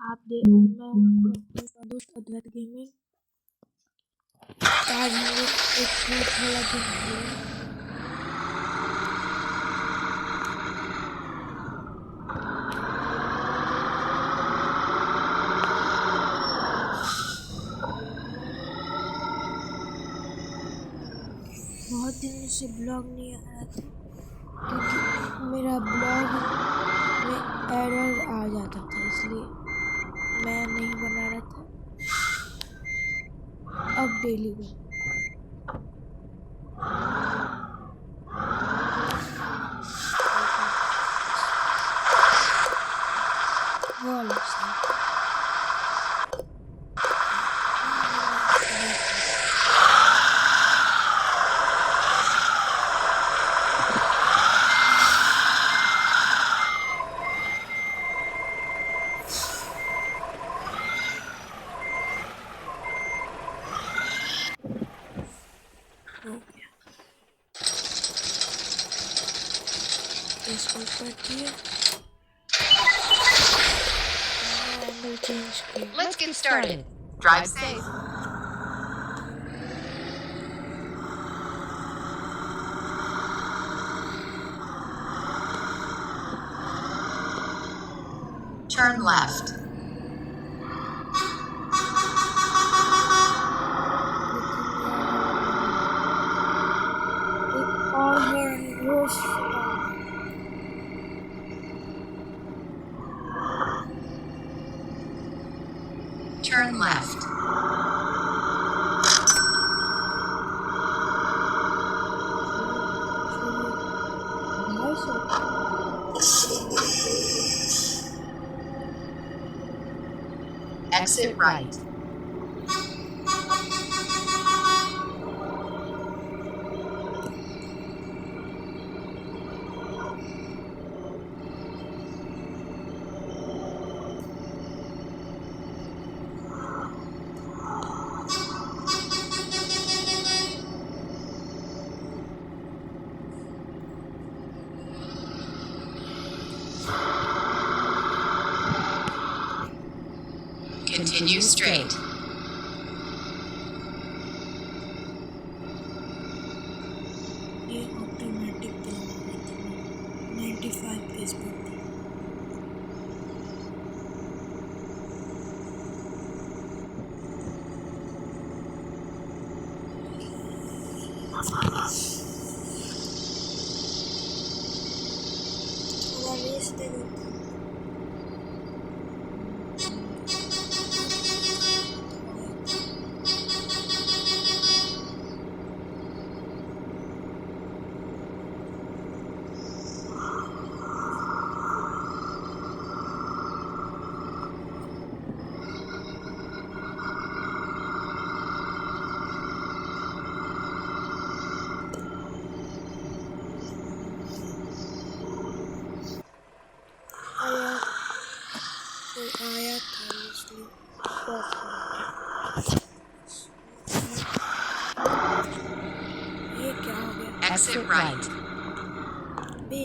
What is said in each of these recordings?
मैं हूं आपका अपना दोस्त अद्वैत गेमिंग। आज हम लोग एक बहुत वाला गेम खेलेंगे। बहुत दिन से ब्लॉग नहीं आया था क्योंकि मेरा ब्लॉग में एरर आ जाता था, इसलिए मैं नहीं बना रहा था। अब डेली बना हो गया। इसको कर दिया, एंगल चेंज किया। Let's get started. Drive safe. Turn left. और रोज Turn left. Exit right. Continue straight. ये ऑटोमेटिक चला 95 पेज पर। रेस दे देता हूँ। आया था इसलिए ये क्या हो गया? Exit right. बे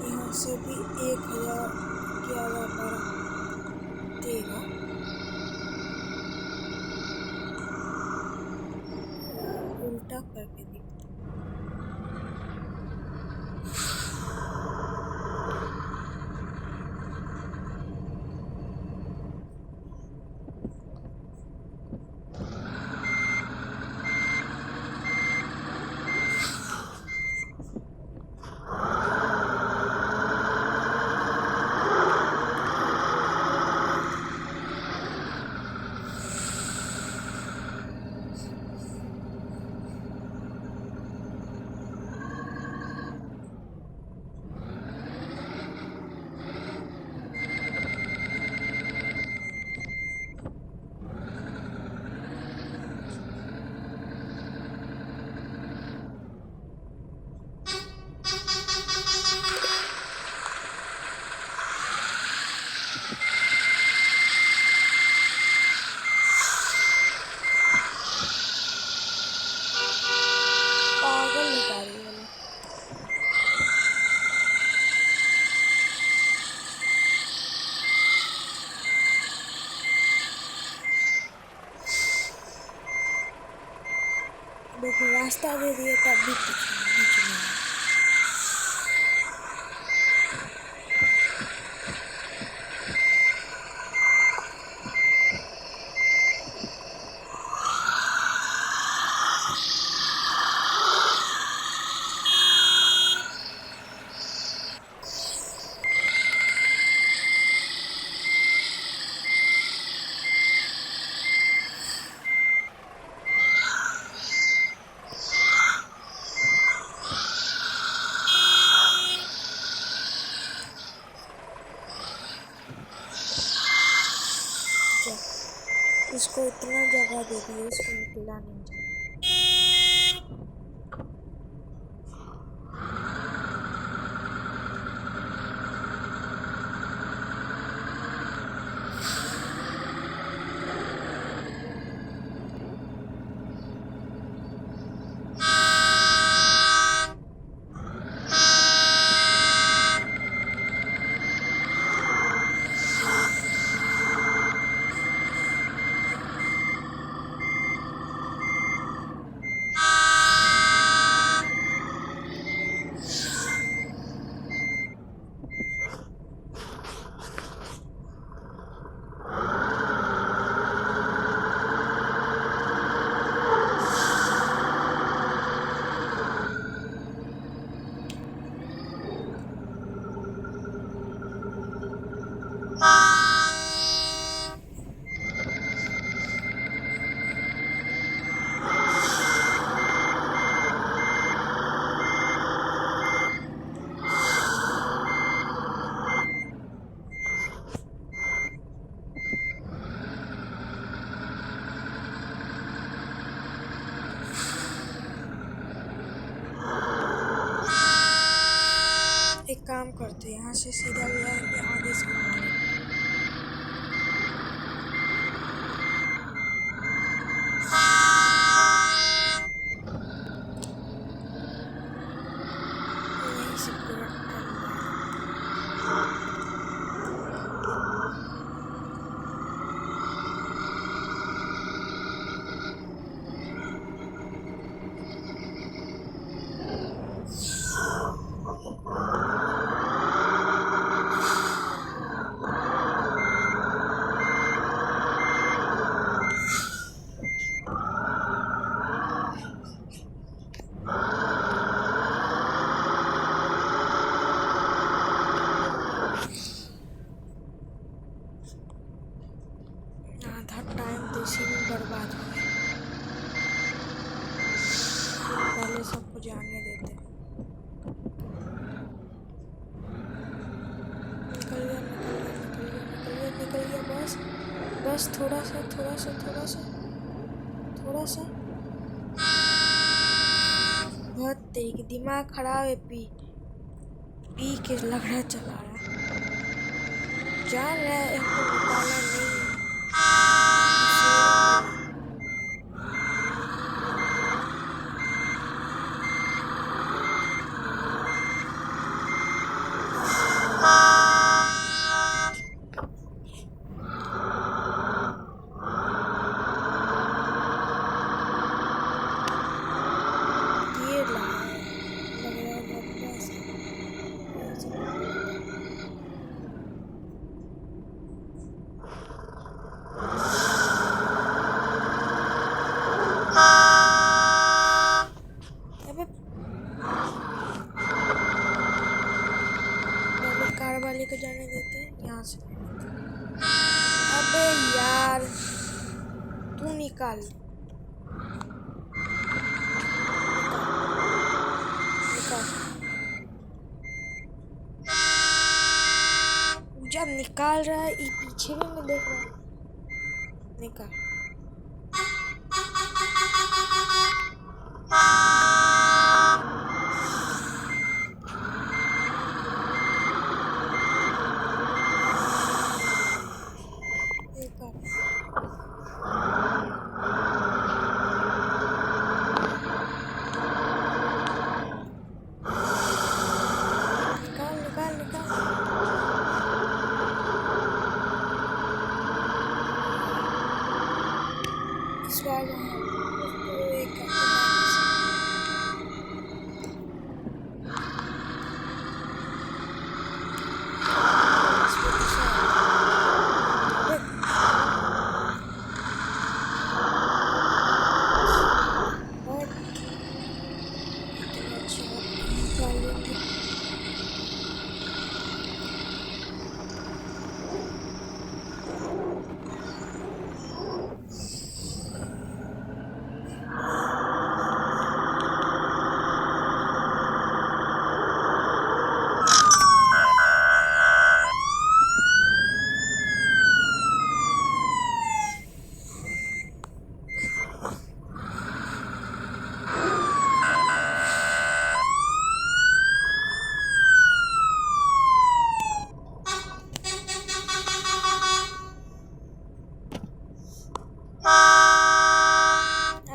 यहाँ से भी 1011 देगा। उल्टा करके देखो। देखो रास्ता दे दिए तब भी बीच में है। इसको इतना जगह दे दिए, इसको निकला नहीं जाए। एक काम करते हैं, यहाँ से सीधा जाएंगे, आगे से घुमाएंगे। यहीं से पूरा आधा टाइम तो इसी में बर्बाद हो गया। पहले सबको जाने देते। निकल गया बस थोड़ा सा बहुत तेरी की दिमाग खराब है। पी के लग रहा चला रहा, जान रहा है हमको निकालना नहीं। कार वाले को जाने देते हैं यहाँ से। अबे यार तू निकाल जब निकाल रहा है ये पीछे में मैं देख रहा हूँ। निकाल स्वागत है।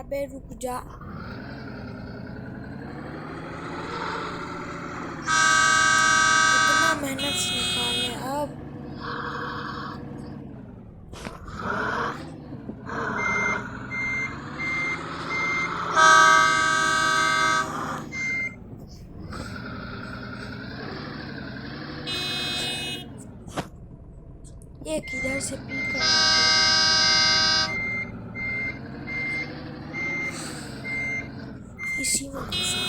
अबे रुक जा। इतना मेहनत से निकालने अब। ये किधर से पी कर इसी में घुसा।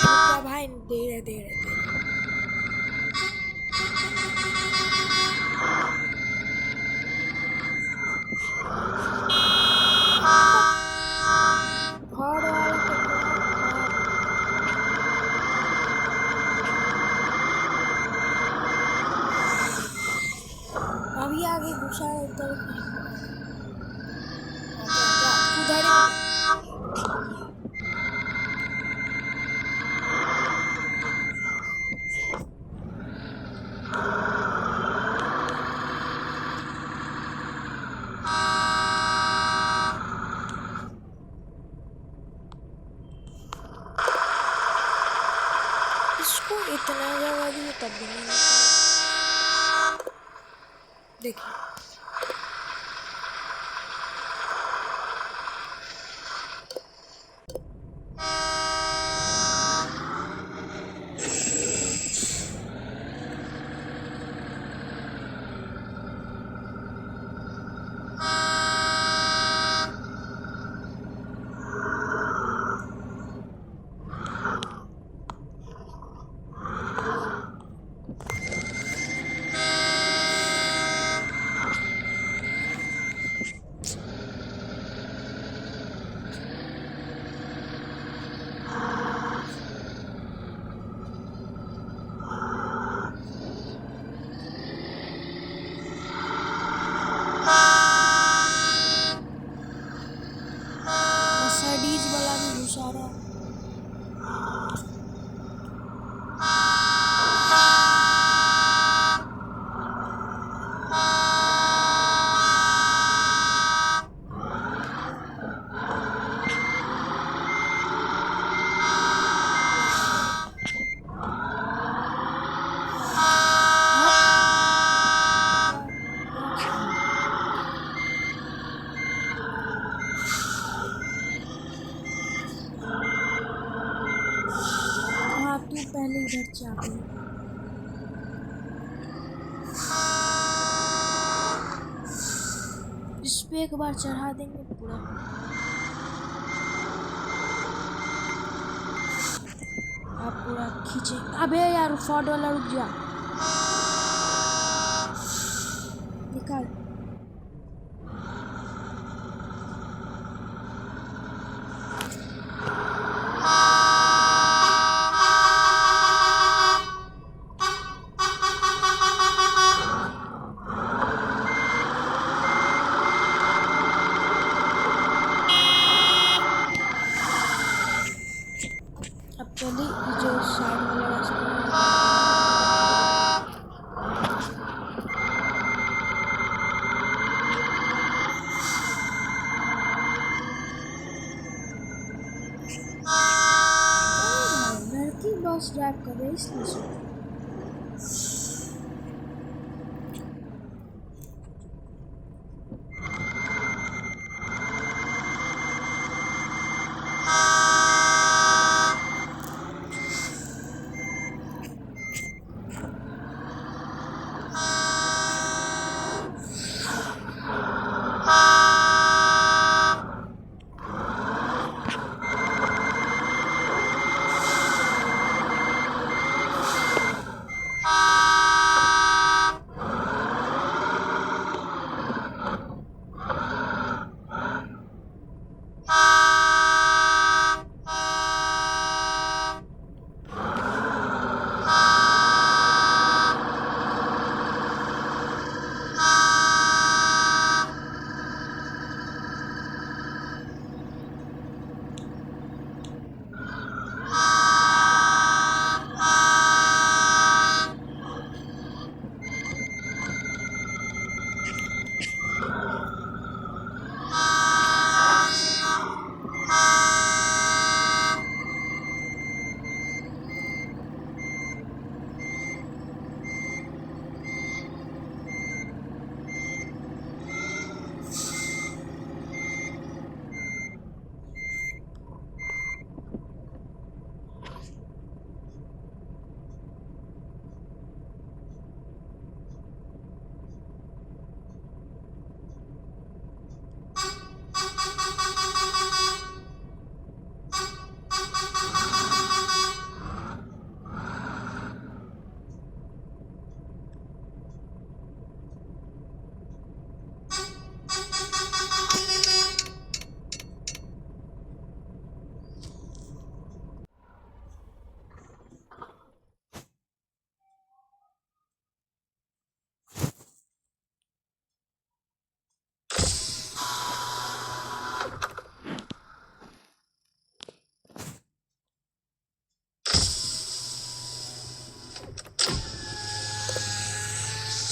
रुक भाई, धीरे धीरे धीरे। फाड़ वाला तो अभी आगे घुसा है उधर। उधर इसको इतना जगह दी तब भी नहीं निकाला। देखिए मर्सिडीज वाला भी घुसा रहा। हाँ तू पहले इधर चाबी। इस पे एक बार चढ़ा देंगे पूरा। आप पूरा खींचे। अबे यार फॉर्ड वाला रुक जा। निकाल। अब चलिए जो साइड वाला रास्ता लड़की बस ड्राइव कर रही है इसलिए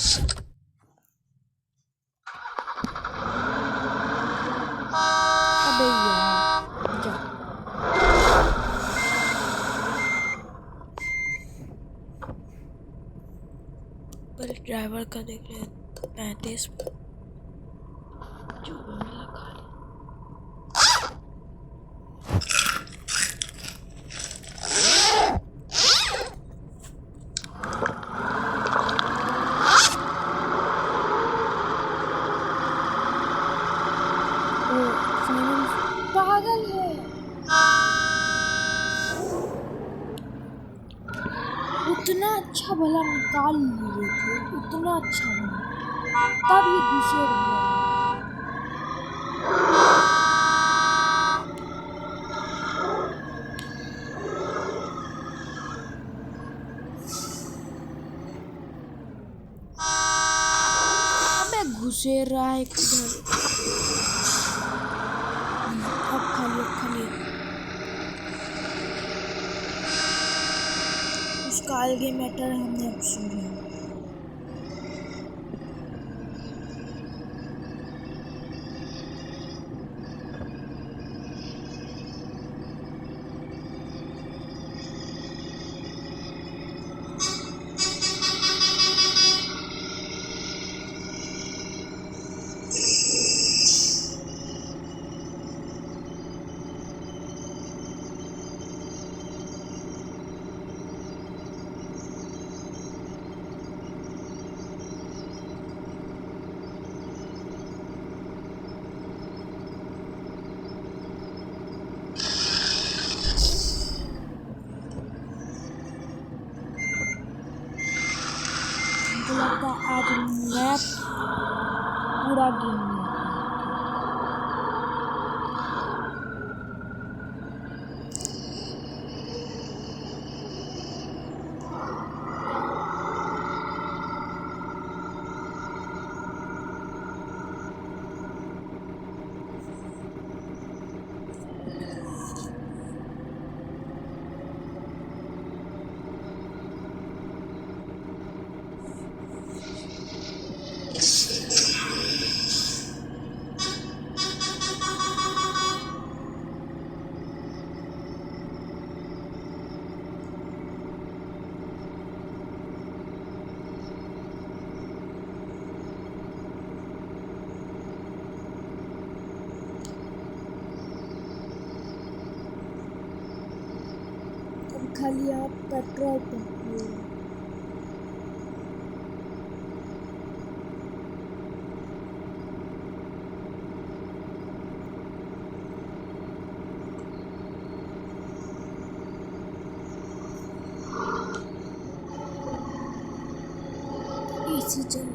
अबे यार जा। पहले ड्राइवर का देख रहे 35 जो भी मिला खा लिया। पागल है, उतना अच्छा भला निकाल लिए थे, उतना अच्छा भला, तब ये घुसेड़ गया। अबे घुसेड़ रहा है किधर। अब खाली उसका अलग मैटर हमने अब सुना। लगता है आज मैप पूरा गेम में खाली आप पेट्रोल पंप। इसी चल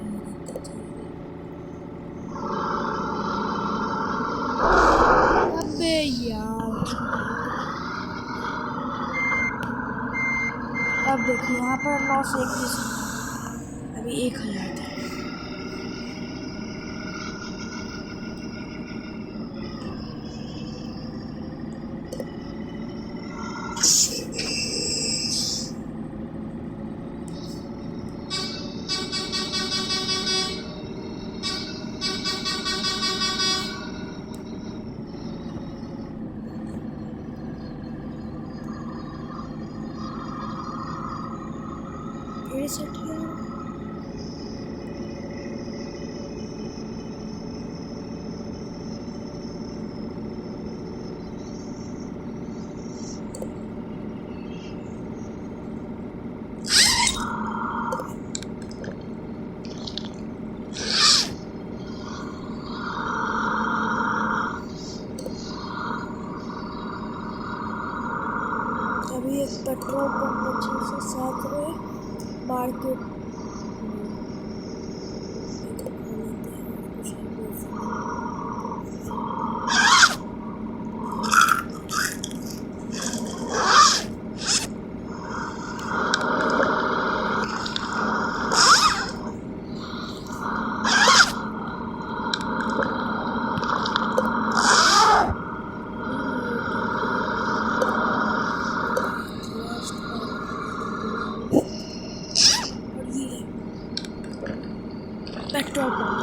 अबे यार अब देखिए यहाँ पर 9 से 21 अभी 1000 था। सेट किया अभी एक पेट्रोल पंप 6 से 7 में मार्केट पेट्रोल पंप।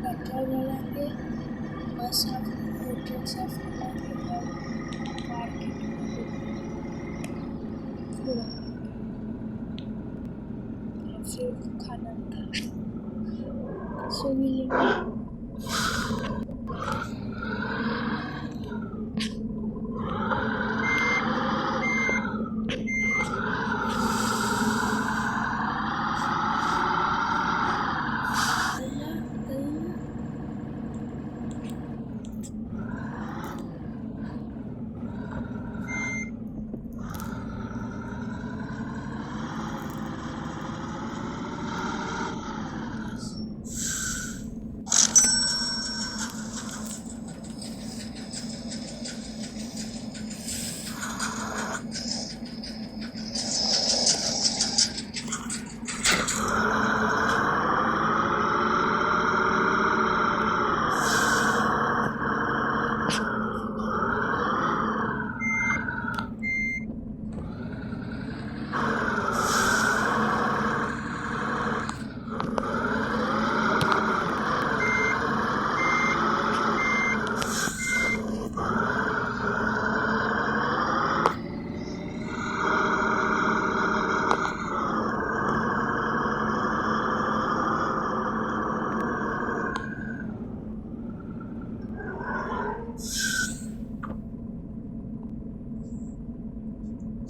पेट्रोल डालेंगे, बस ट्रक साफ करवाएंगे और मार्केट पूरा फिर खाना सो मिलेंगे।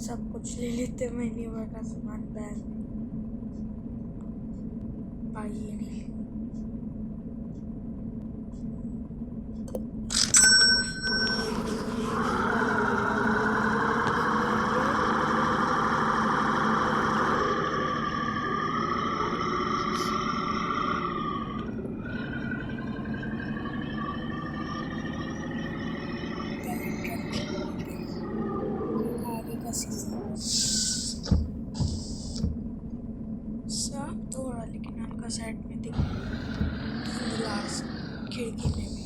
सब कुछ ले लेते महीने भर का सामान बैग में। आइए नहीं आगे का साफ तो हो रहा, लेकिन हल्का साइड में दिख ग्लास खिड़की में भी।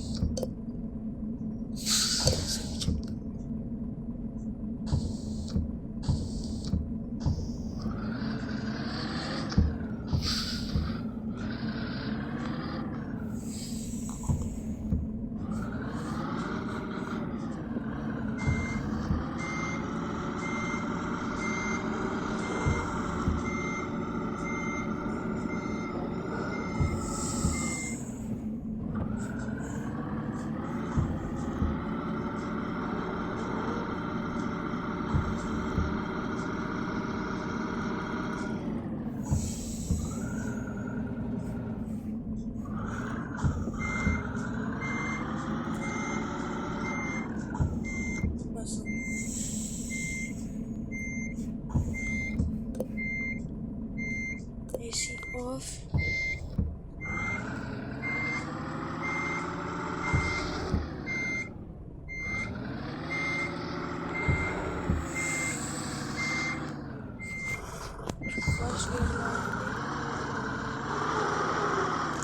AC off.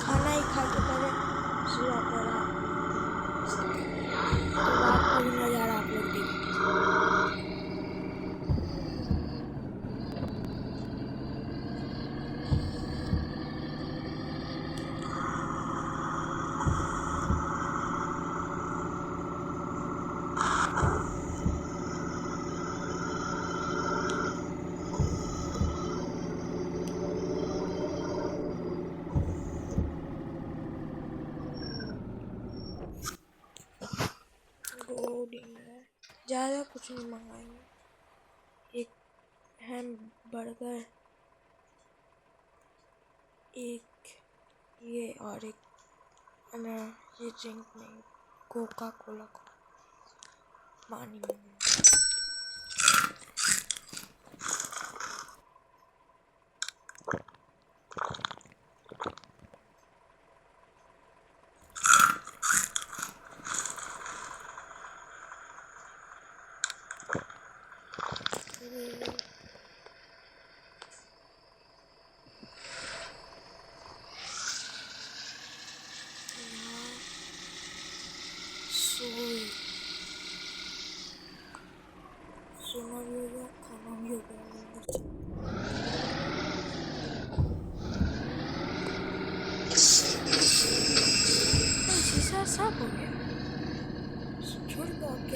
खाना ही खा के पहले सुबह पड़ा तो रात को भी नज़ारा आप लोग देखेंगे। ज़्यादा कुछ नहीं मंगाएंगे, एक हैम बर्गर, एक ये और एक एनर्जी ड्रिंक नहीं, कोका कोला को पानी में।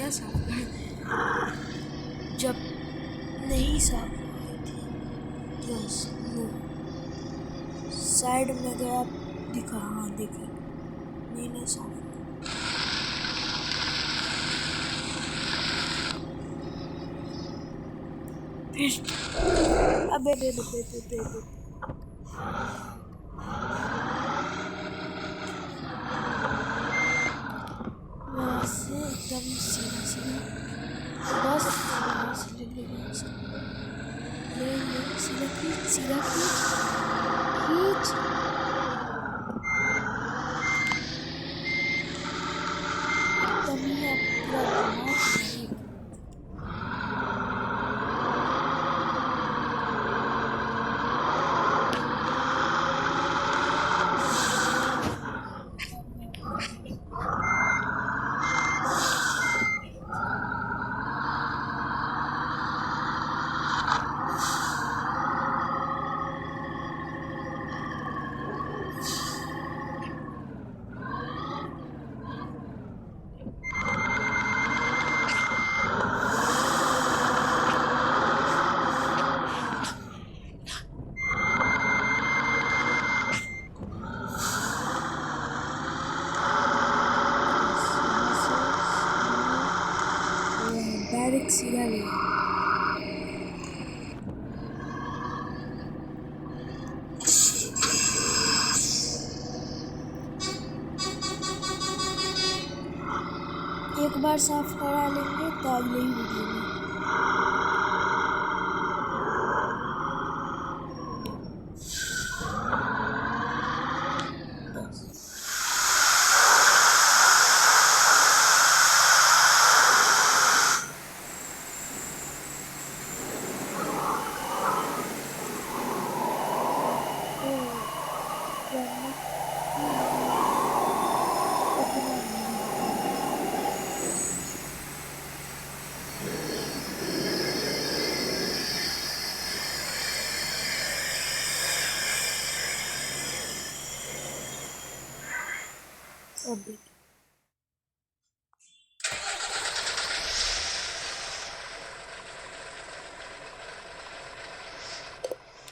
क्या साफ कर, जब नहीं साफ हुई थी बस वो साइड में गया दिखा, हाँ दिखा, नहीं साफ फिर अबे दे वहाँ से एकदम सीधा बस सीधा खींच एकदम ही पूरा डायरेक्ट सीधा ले एक बार साफ करा लेंगे तो अगले ही वीडियो में अभी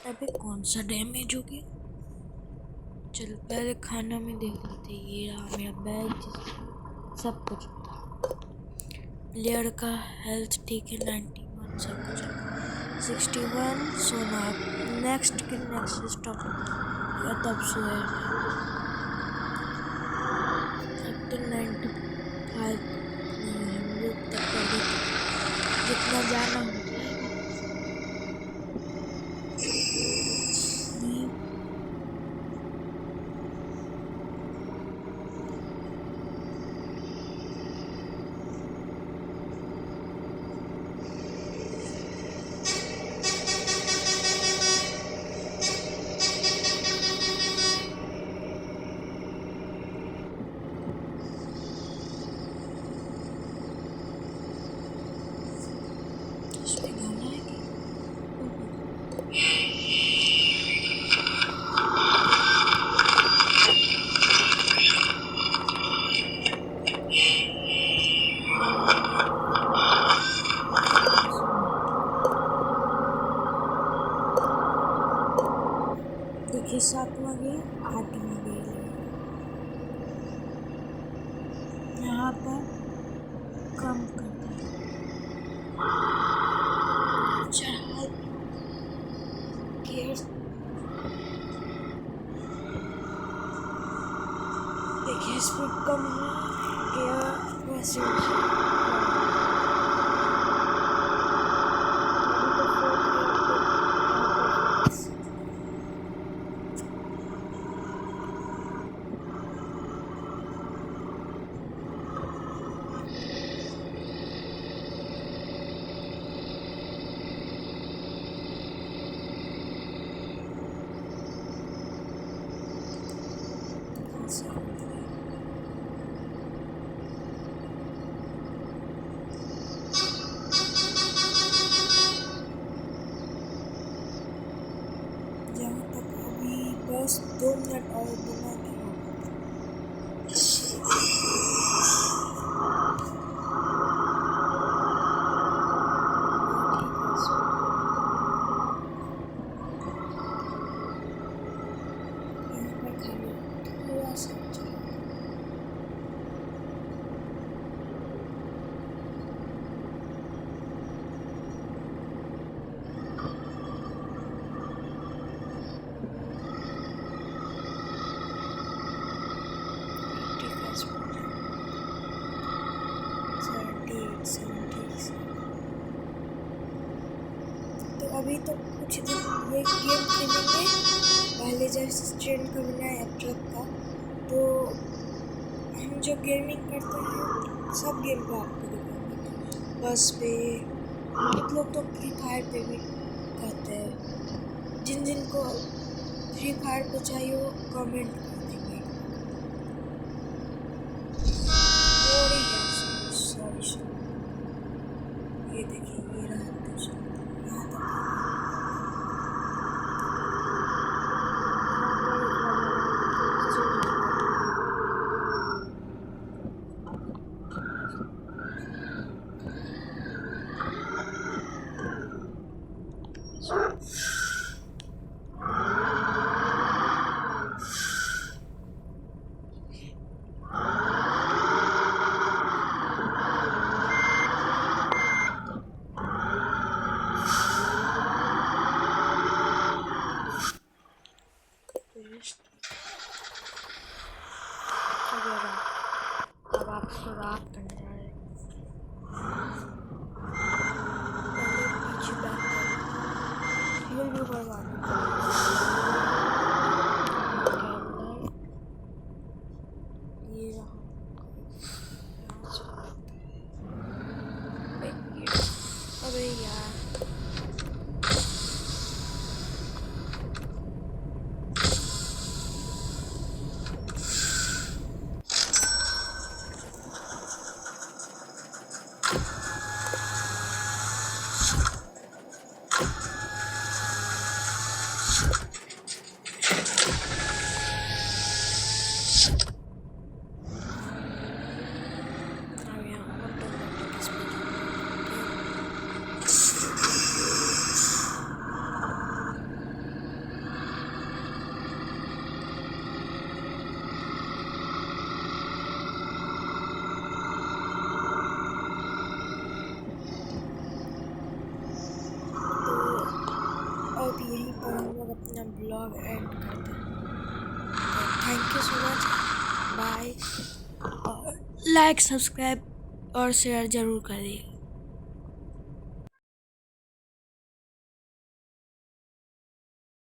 अबे कौन सा डैमेज हो गया? चल पहले खाना में देख लेते। ये रहा मेरा बैग, सब कुछ प्लेयर का हेल्थ ठीक है 91, सब कुछ 61 सोना। नेक्स्ट के नेक्स्ट स्टॉप तब सोया अब तो 95 हम लोग तक कर जितना जाना हो देखिए 7वां गया 8वां गया। यहाँ पर कम करते देखिए इस पर कम गया वैसे यहाँ तक अभी बस 2 मिनट और बना के अभी तो कुछ दिन ये गेम खेलेंगे, पहले जैसे ट्रेंड का बनाया है ट्रक का। तो हम जो गेमिंग करते हैं सब गेम पे आपको दिखाएंगे, बस पे कुछ लोग तो फ्री फायर पे भी करते हैं। जिन जिन को फ्री फायर पे चाहिए वो कमेंट कर देंगे। सॉरी ये देखिए ये रहा यहाँ तक अब आपको रात करने जा रहे हैं। पहले पीछे बैक कर फिर भी बर्बाद ये रहा। अबे यार अब यहीं पर हम लोग अपना ब्लॉग एंड करते हैं। Thank you so much, bye. और लाइक सब्सक्राइब और शेयर ज़रूर करिए।